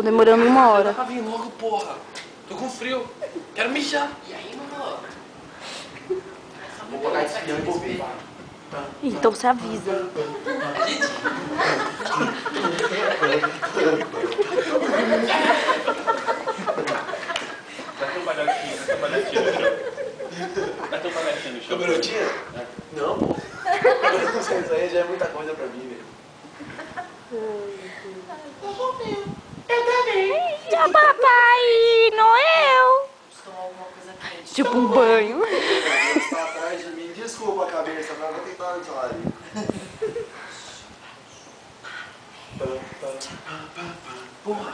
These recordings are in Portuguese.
Tô demorando 1 hora. Dá pra vir logo, porra. Tô com frio. Quero mijar. E aí, mano? Vou pagar esse pião e vou ver. Então você avisa. Vai ter um palhotinho, vai ter um palhotinho no chão. Vai ter um palhotinho no chão. Camarotinha? Não, pô. Isso aí já é muita coisa pra mim, velho. Eu também. E a Papai Noel? Tipo um banho. Você tá atrás de mim. Desculpa a cabeça, mas eu vou tentar antes lá. Porra.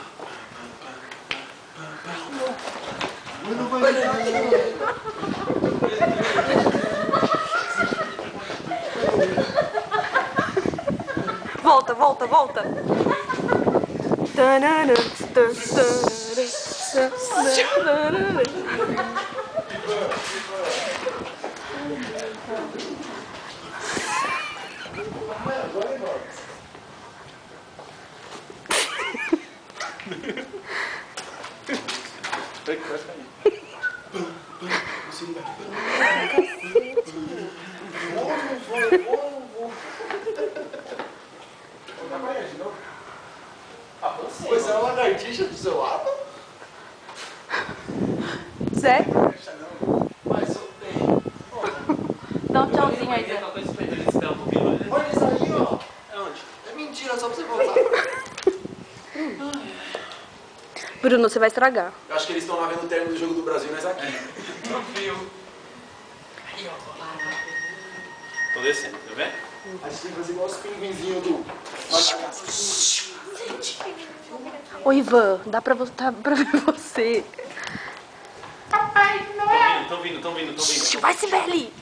Mas não vai dar, Volta, volta, volta. Você é uma lagartixa do seu lado? Sério? Mas eu tenho. Dá um tchauzinho aí, Zé. Olha isso aí, ó. É onde? É mentira, só pra você voltar. Bruno, você vai estragar. Eu acho que eles estão lá vendo o término do jogo do Brasil, nós aqui. No fio. Aí, ó. Tô descendo, tá vendo? A gente tem que fazer igual os pinguinzinhos do Madagascar. Ô, Ivan, dá pra ver você. Tão vindo. Vai se ver ali.